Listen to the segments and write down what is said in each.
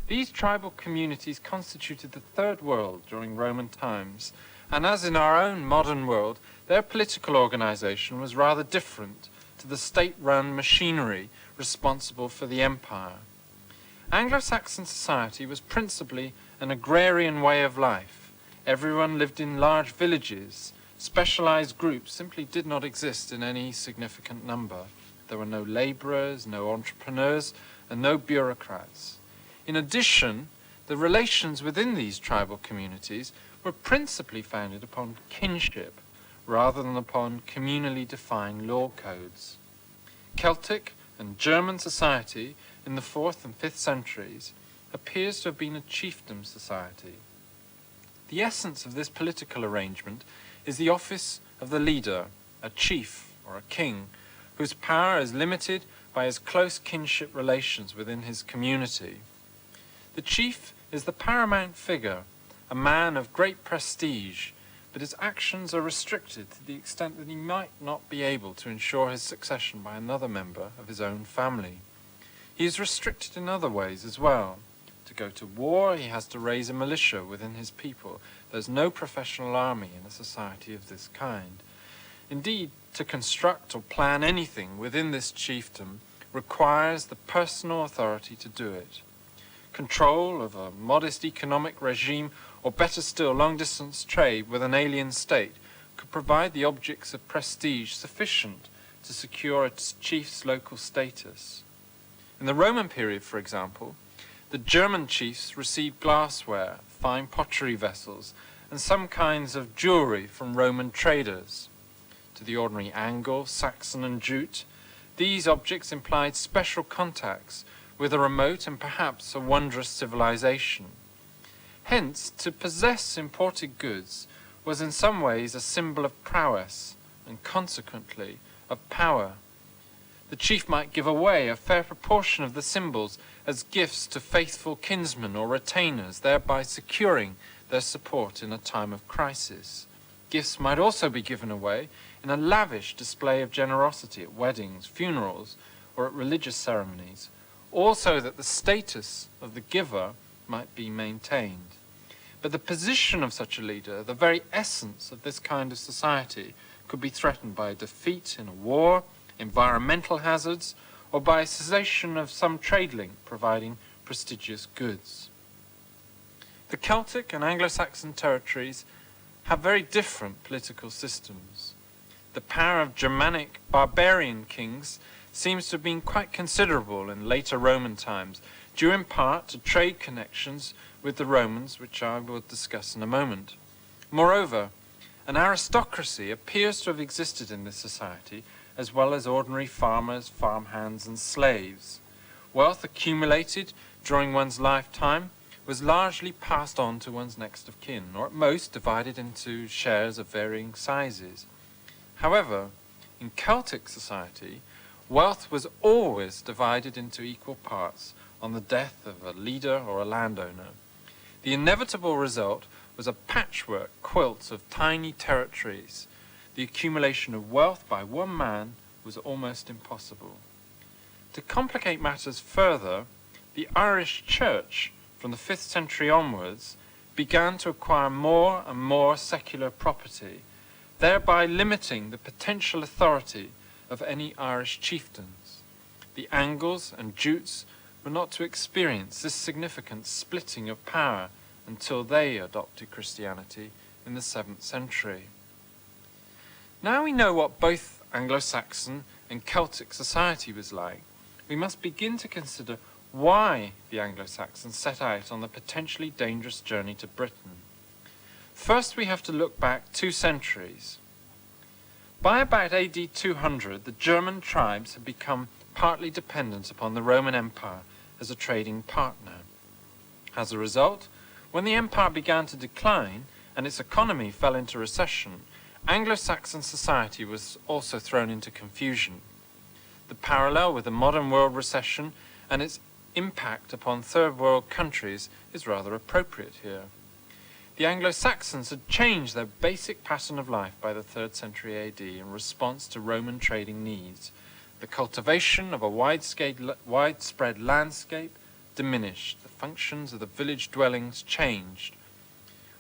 These tribal communities constituted the Third World during Roman times, and as in our own modern world, their political organization was rather different to the state-run machinery responsible for the empire. Anglo-Saxon society was principally an agrarian way of life. Everyone lived in large villages. Specialized groups simply did not exist in any significant number. There were no laborers, no entrepreneurs, and no bureaucrats. In addition, the relations within these tribal communities were principally founded upon kinship, rather than upon communally defined law codes. Celtic and German society in the 4th and 5th centuries appears to have been a chiefdom society. The essence of this political arrangement is the office of the leader, a chief or a king, whose power is limited by his close kinship relations within his community. The chief is the paramount figure, a man of great prestige, but his actions are restricted to the extent that he might not be able to ensure his succession by another member of his own family. He is restricted in other ways as well. To go to war, he has to raise a militia within his people. There's no professional army in a society of this kind. Indeed, to construct or plan anything within this chiefdom requires the personal authority to do it. Control of a modest economic regime, or better still, long-distance trade with an alien state, could provide the objects of prestige sufficient to secure its chief's local status. In the Roman period, for example, the German chiefs received glassware, fine pottery vessels, and some kinds of jewelry from Roman traders. To the ordinary Anglo, Saxon, and Jute, these objects implied special contacts with a remote and perhaps a wondrous civilization. Hence, to possess imported goods was in some ways a symbol of prowess and consequently of power. The chief might give away a fair proportion of the symbols as gifts to faithful kinsmen or retainers, thereby securing their support in a time of crisis. Gifts might also be given away in a lavish display of generosity at weddings, funerals, or at religious ceremonies, also that the status of the giver might be maintained. But the position of such a leader, the very essence of this kind of society, could be threatened by a defeat in a war, environmental hazards, or by a cessation of some trade link providing prestigious goods. The Celtic and Anglo-Saxon territories have very different political systems. The power of Germanic barbarian kings seems to have been quite considerable in later Roman times, due in part to trade connections with the Romans, which I will discuss in a moment. Moreover, an aristocracy appears to have existed in this society, as well as ordinary farmers, farmhands, and slaves. Wealth accumulated during one's lifetime was largely passed on to one's next of kin, or at most divided into shares of varying sizes. However, in Celtic society, wealth was always divided into equal parts on the death of a leader or a landowner. The inevitable result was a patchwork quilt of tiny territories. The accumulation of wealth by one man was almost impossible. To complicate matters further, the Irish Church, from the 5th century onwards, began to acquire more and more secular property, thereby limiting the potential authority of any Irish chieftains. The Angles and Jutes were not to experience this significant splitting of power until they adopted Christianity in the 7th century. Now we know what both Anglo-Saxon and Celtic society was like, we must begin to consider why the Anglo-Saxons set out on the potentially dangerous journey to Britain. First, we have to look back 2 centuries. By about AD 200, the German tribes had become partly dependent upon the Roman Empire as a trading partner. As a result, when the empire began to decline and its economy fell into recession, Anglo-Saxon society was also thrown into confusion. The parallel with the modern world recession and its impact upon third world countries is rather appropriate here. The Anglo-Saxons had changed their basic pattern of life by the 3rd century AD in response to Roman trading needs. The cultivation of a widespread landscape, diminished, the functions of the village dwellings changed.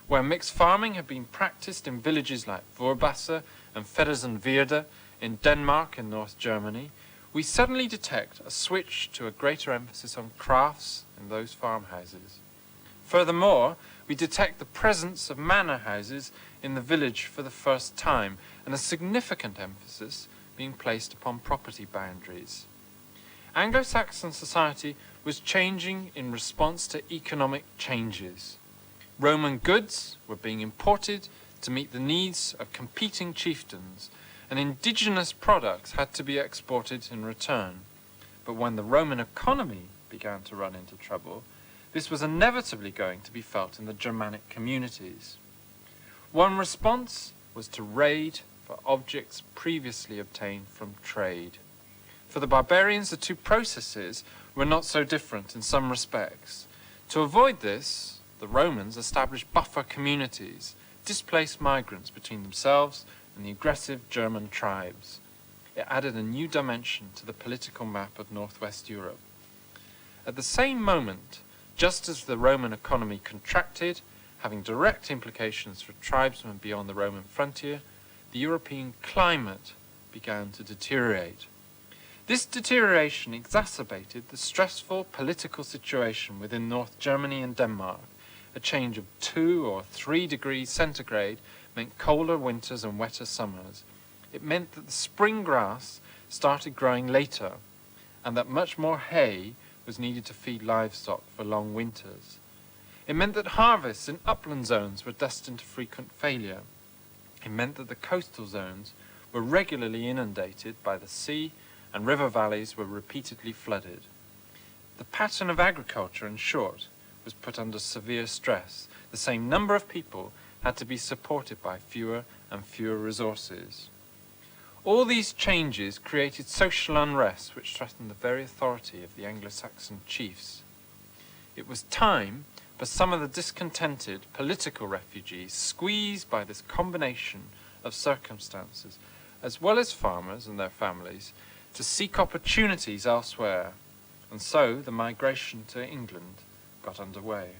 Where mixed farming had been practiced in villages like Vorbasse and Feddersenweerde in Denmark and North Germany, we suddenly detect a switch to a greater emphasis on crafts in those farmhouses. Furthermore, we detect the presence of manor houses in the village for the first time, and a significant emphasis being placed upon property boundaries. Anglo-Saxon society was changing in response to economic changes. Roman goods were being imported to meet the needs of competing chieftains, and indigenous products had to be exported in return. But when the Roman economy began to run into trouble, this was inevitably going to be felt in the Germanic communities. One response was to raid for objects previously obtained from trade. For the barbarians, the two processes were not so different in some respects. To avoid this, the Romans established buffer communities, displaced migrants between themselves and the aggressive German tribes. It added a new dimension to the political map of northwest Europe. At the same moment, just as the Roman economy contracted, having direct implications for tribesmen beyond the Roman frontier, the European climate began to deteriorate. This deterioration exacerbated the stressful political situation within North Germany and Denmark. A change of 2 or 3 degrees centigrade meant colder winters and wetter summers. It meant that the spring grass started growing later, and that much more hay was needed to feed livestock for long winters. It meant that harvests in upland zones were destined to frequent failure. It meant that the coastal zones were regularly inundated by the sea, and river valleys were repeatedly flooded. The pattern of agriculture, in short, was put under severe stress. The same number of people had to be supported by fewer and fewer resources. All these changes created social unrest which threatened the very authority of the Anglo-Saxon chiefs. It was time for some of the discontented political refugees, squeezed by this combination of circumstances, as well as farmers and their families, to seek opportunities elsewhere, and so the migration to England got underway.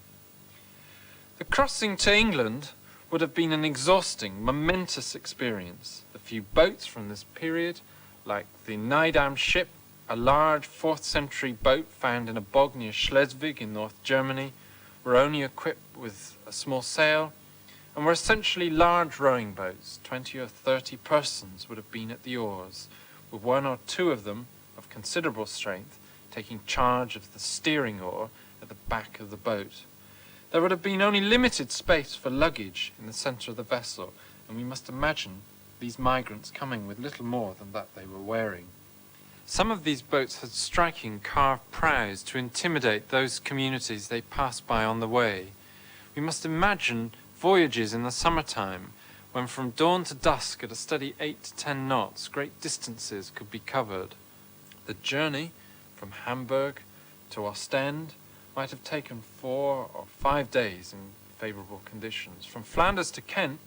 The crossing to England would have been an exhausting, momentous experience. The few boats from this period, like the Nydam ship, a large 4th century boat found in a bog near Schleswig in North Germany, were only equipped with a small sail and were essentially large rowing boats. 20 or 30 persons would have been at the oars, with 1 or 2 of them of considerable strength taking charge of the steering oar at the back of the boat. There would have been only limited space for luggage in the centre of the vessel, and we must imagine these migrants coming with little more than that they were wearing. Some of these boats had striking carved prows to intimidate those communities they passed by on the way. We must imagine voyages in the summertime, when from dawn to dusk at a steady 8 to 10 knots, great distances could be covered. The journey from Hamburg to Ostend might have taken 4 or 5 days in favourable conditions. From Flanders to Kent,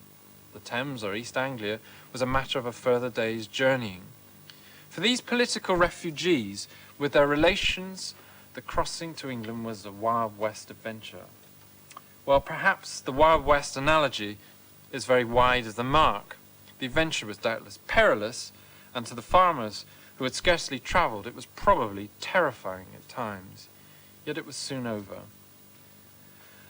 the Thames or East Anglia, was a matter of a further day's journeying. For these political refugees, with their relations, the crossing to England was a Wild West adventure. Well, perhaps the Wild West analogy is very wide of the mark. The adventure was doubtless perilous, and to the farmers who had scarcely travelled, it was probably terrifying at times. Yet it was soon over.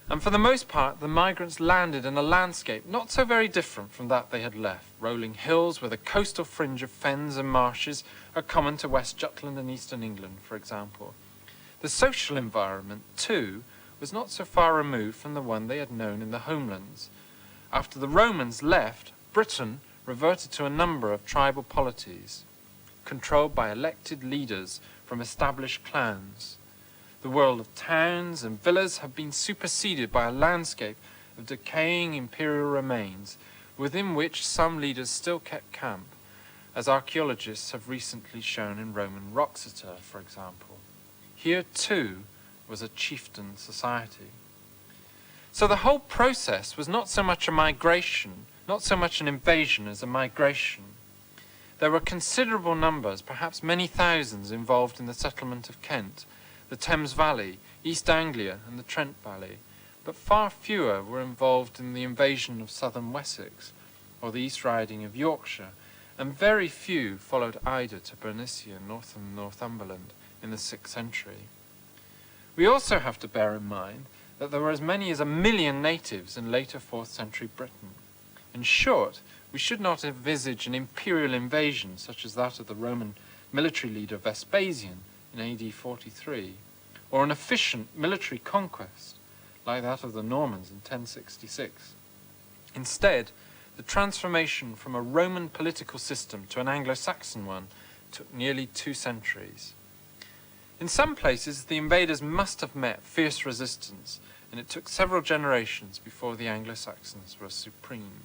And for the most part, the migrants landed in a landscape not so very different from that they had left. Rolling hills with a coastal fringe of fens and marshes are common to West Jutland and eastern England, for example. The social environment, too, was not so far removed from the one they had known in the homelands. After the Romans left, Britain reverted to a number of tribal polities, controlled by elected leaders from established clans. The world of towns and villas have been superseded by a landscape of decaying imperial remains, within which some leaders still kept camp, as archaeologists have recently shown in Roman Wroxeter, for example. Here, too, was a chieftain society. So the whole process was not so much a migration, not so much an invasion as a migration. There were considerable numbers, perhaps many thousands, involved in the settlement of Kent, the Thames Valley, East Anglia and the Trent Valley, but far fewer were involved in the invasion of southern Wessex or the East Riding of Yorkshire, and very few followed Ida to Bernicia, northern Northumberland, in the 6th century. We also have to bear in mind that there were as many as 1 million natives in later 4th century Britain. In short, we should not envisage an imperial invasion such as that of the Roman military leader Vespasian in AD 43, or an efficient military conquest like that of the Normans in 1066. Instead, the transformation from a Roman political system to an Anglo-Saxon one took nearly 2 centuries. In some places, the invaders must have met fierce resistance, and it took several generations before the Anglo-Saxons were supreme.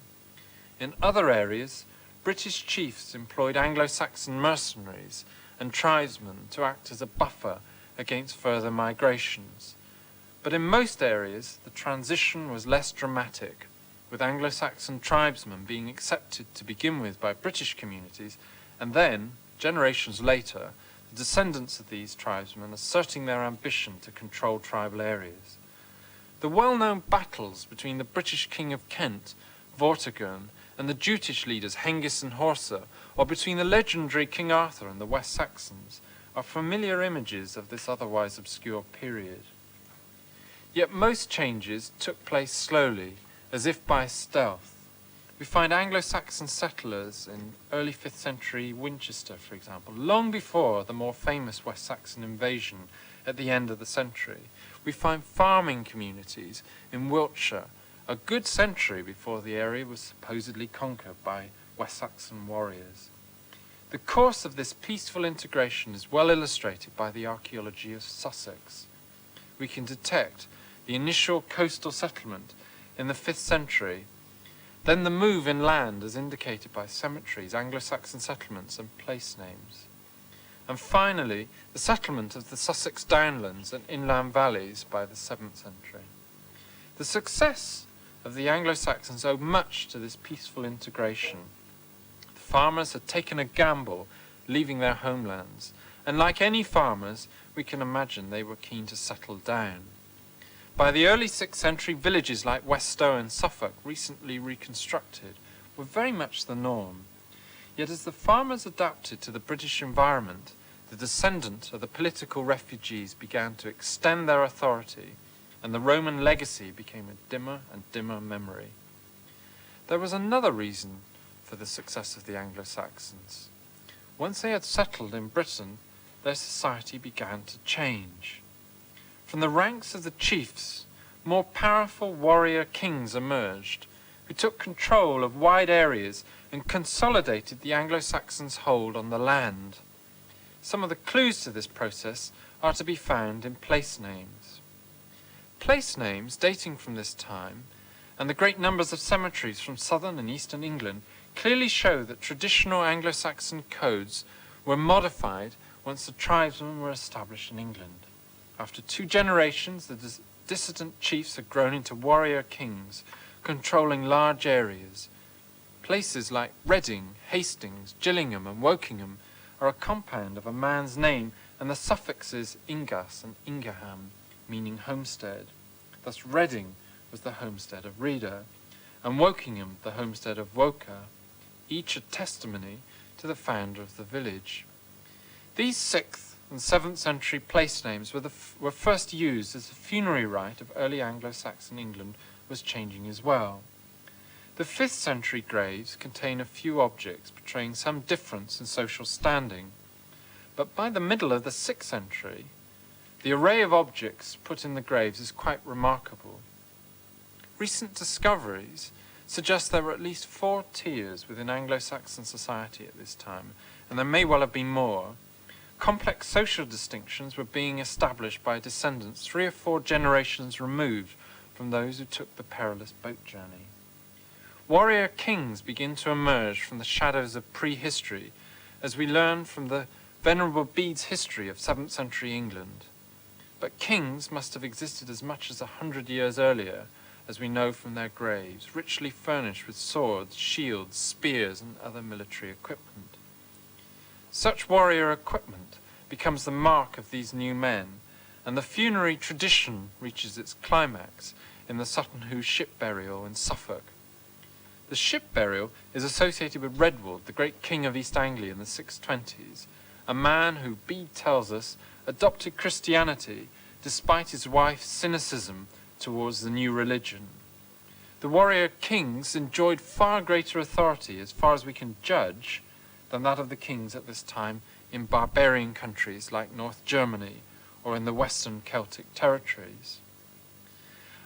In other areas, British chiefs employed Anglo-Saxon mercenaries and tribesmen to act as a buffer against further migrations. But in most areas, the transition was less dramatic, with Anglo-Saxon tribesmen being accepted to begin with by British communities, and then, generations later, the descendants of these tribesmen asserting their ambition to control tribal areas. The well-known battles between the British King of Kent, Vortigern, and the Jutish leaders Hengist and Horsa, or between the legendary King Arthur and the West Saxons, are familiar images of this otherwise obscure period. Yet most changes took place slowly, as if by stealth. We find Anglo-Saxon settlers in early 5th century Winchester, for example, long before the more famous West Saxon invasion at the end of the century. We find farming communities in Wiltshire, a good century before the area was supposedly conquered by West Saxon warriors. The course of this peaceful integration is well illustrated by the archaeology of Sussex. We can detect the initial coastal settlement in the 5th century, then the move inland as indicated by cemeteries, Anglo-Saxon settlements and place names, and finally the settlement of the Sussex downlands and inland valleys by the 7th century. The success of the Anglo-Saxons owed much to this peaceful integration. The farmers had taken a gamble leaving their homelands, and like any farmers, we can imagine they were keen to settle down. By the early 6th century, villages like Weststow and Suffolk, recently reconstructed, were very much the norm. Yet as the farmers adapted to the British environment, the descendants of the political refugees began to extend their authority, and the Roman legacy became a dimmer and dimmer memory. There was another reason for the success of the Anglo-Saxons. Once they had settled in Britain, their society began to change. From the ranks of the chiefs, more powerful warrior kings emerged, who took control of wide areas and consolidated the Anglo-Saxons' hold on the land. Some of the clues to this process are to be found in place names. Place names dating from this time, and the great numbers of cemeteries from southern and eastern England, clearly show that traditional Anglo-Saxon codes were modified once the tribesmen were established in England. After 2 generations, the dissident chiefs had grown into warrior kings, controlling large areas. Places like Reading, Hastings, Gillingham and Wokingham are a compound of a man's name and the suffixes Ingas and Ingaham, meaning homestead. Thus Reading was the homestead of Reda, and Wokingham the homestead of Woker, each a testimony to the founder of the village. These 6th and 7th century place names were first used as the funerary rite of early Anglo-Saxon England was changing as well. The 5th century graves contain a few objects portraying some difference in social standing, but by the middle of the 6th century, the array of objects put in the graves is quite remarkable. Recent discoveries suggest there were at least 4 tiers within Anglo-Saxon society at this time, and there may well have been more. Complex social distinctions were being established by descendants 3 or 4 generations removed from those who took the perilous boat journey. Warrior kings begin to emerge from the shadows of prehistory, as we learn from the Venerable Bede's history of 7th century England. But kings must have existed as much as 100 years earlier, as we know from their graves, richly furnished with swords, shields, spears, and other military equipment. Such warrior equipment becomes the mark of these new men, and the funerary tradition reaches its climax in the Sutton Hoo ship burial in Suffolk. The ship burial is associated with Redwald, the great king of East Anglia in the 620s, a man who, Bede tells us, adopted Christianity despite his wife's cynicism towards the new religion. The warrior kings enjoyed far greater authority, as far as we can judge, than that of the kings at this time in barbarian countries like North Germany or in the western Celtic territories.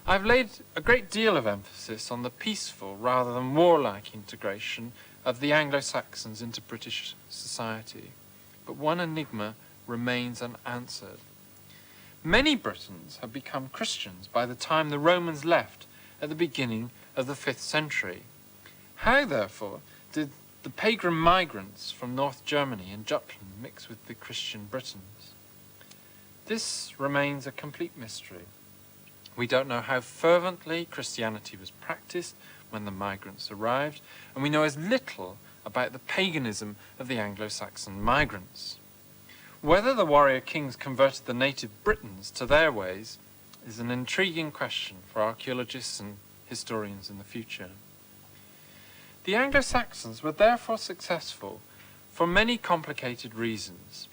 I've laid a great deal of emphasis on the peaceful rather than warlike integration of the Anglo-Saxons into British society, but one enigma remains unanswered. Many Britons had become Christians by the time the Romans left at the beginning of the 5th century. How, therefore, did the pagan migrants from North Germany and Jutland mix with the Christian Britons? This remains a complete mystery. We don't know how fervently Christianity was practiced when the migrants arrived, and we know as little about the paganism of the Anglo-Saxon migrants. Whether the warrior kings converted the native Britons to their ways is an intriguing question for archaeologists and historians in the future. The Anglo-Saxons were therefore successful for many complicated reasons.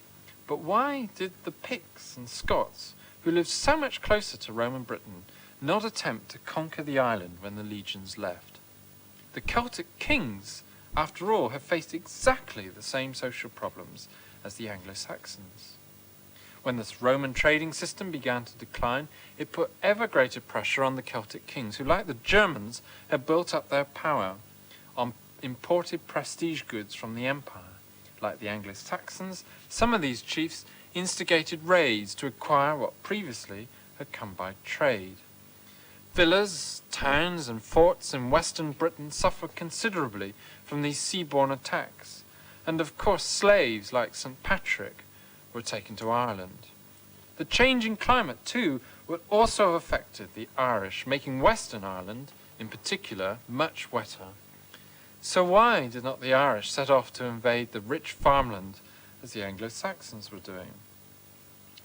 But why did the Picts and Scots, who lived so much closer to Roman Britain, not attempt to conquer the island when the legions left? The Celtic kings, after all, have faced exactly the same social problems as the Anglo-Saxons. When this Roman trading system began to decline, it put ever greater pressure on the Celtic kings, who, like the Germans, had built up their power on imported prestige goods from the empire. Like the Anglo-Saxons, some of these chiefs instigated raids to acquire what previously had come by trade. Villas, towns and forts in western Britain suffered considerably from these seaborne attacks, and of course slaves like St. Patrick were taken to Ireland. The changing climate, too, would also have affected the Irish, making Western Ireland, in particular, much wetter. So why did not the Irish set off to invade the rich farmland as the Anglo-Saxons were doing?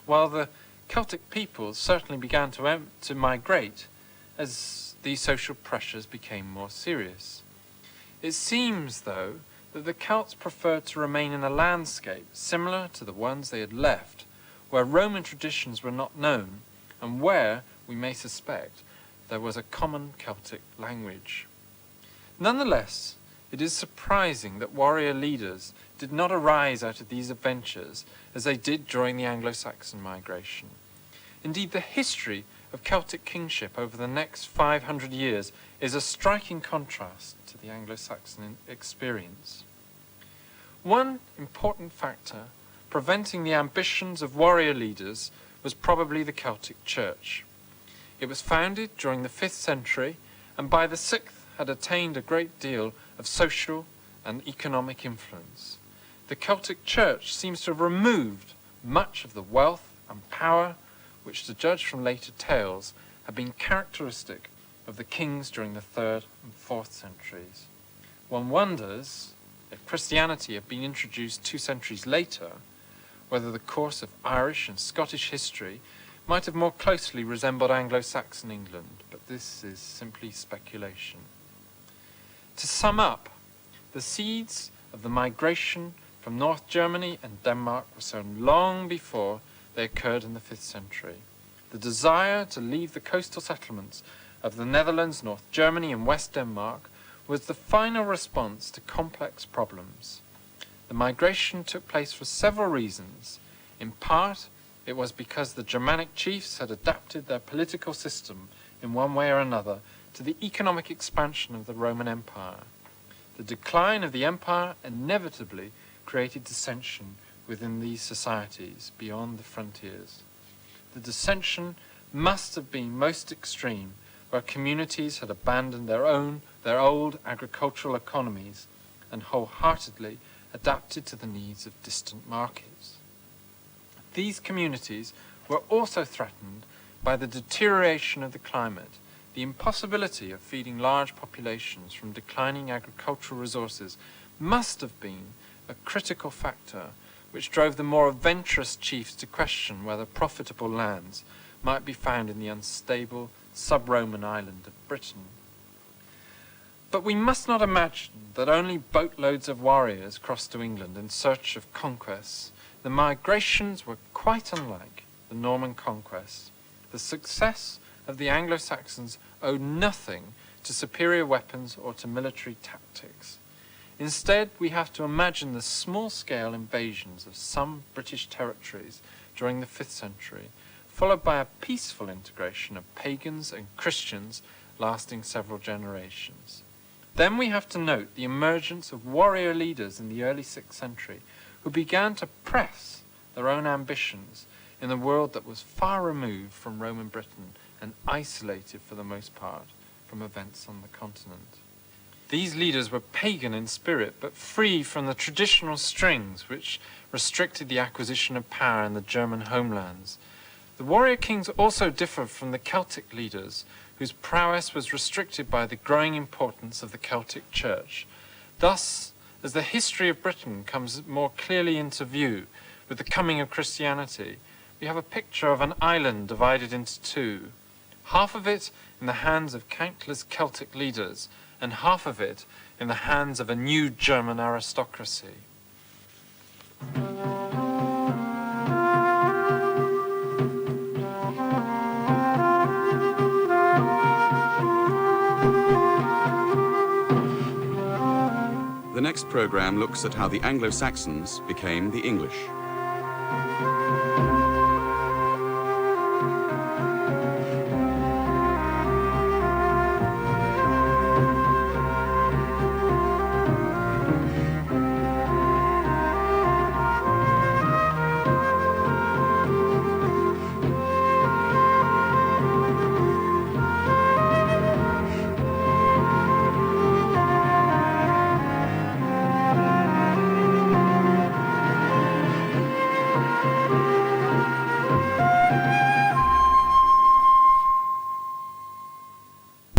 While the Celtic peoples certainly began to migrate as these social pressures became more serious. It seems, though, that the Celts preferred to remain in a landscape similar to the ones they had left, where Roman traditions were not known, and where, we may suspect, there was a common Celtic language. Nonetheless, it is surprising that warrior leaders did not arise out of these adventures as they did during the Anglo-Saxon migration. Indeed, the history of Celtic kingship over the next 500 years is a striking contrast to the Anglo-Saxon experience. One important factor preventing the ambitions of warrior leaders was probably the Celtic Church. It was founded during the 5th century, and by the 6th had attained a great deal of social and economic influence. The Celtic Church seems to have removed much of the wealth and power which, to judge from later tales, had been characteristic of the kings during the 3rd and 4th centuries. One wonders, if Christianity had been introduced 2 centuries later, whether the course of Irish and Scottish history might have more closely resembled Anglo-Saxon England, but this is simply speculation. To sum up, the seeds of the migration from North Germany and Denmark were sown long before they occurred in the 5th century. The desire to leave the coastal settlements of the Netherlands, North Germany and West Denmark was the final response to complex problems. The migration took place for several reasons. In part, it was because the Germanic chiefs had adapted their political system in one way or another to the economic expansion of the Roman Empire. The decline of the empire inevitably created dissension within these societies beyond the frontiers. The dissension must have been most extreme where communities had abandoned their old agricultural economies and wholeheartedly adapted to the needs of distant markets. These communities were also threatened by the deterioration of the climate, the impossibility of feeding large populations from declining agricultural resources must have been a critical factor which drove the more adventurous chiefs to question whether profitable lands might be found in the unstable sub-Roman island of Britain. But we must not imagine that only boatloads of warriors crossed to England in search of conquests. The migrations were quite unlike the Norman conquest. The success of the Anglo-Saxons owed nothing to superior weapons or to military tactics. Instead, we have to imagine the small-scale invasions of some British territories during the 5th century, followed by a peaceful integration of pagans and Christians lasting several generations. Then we have to note the emergence of warrior leaders in the early 6th century who began to press their own ambitions in a world that was far removed from Roman Britain and isolated for the most part from events on the continent. These leaders were pagan in spirit, but free from the traditional strings which restricted the acquisition of power in the German homelands. The warrior kings also differed from the Celtic leaders, whose prowess was restricted by the growing importance of the Celtic Church. Thus, as the history of Britain comes more clearly into view with the coming of Christianity, we have a picture of an island divided into two, half of it in the hands of countless Celtic leaders, and half of it in the hands of a new German aristocracy. The next program looks at how the Anglo-Saxons became the English.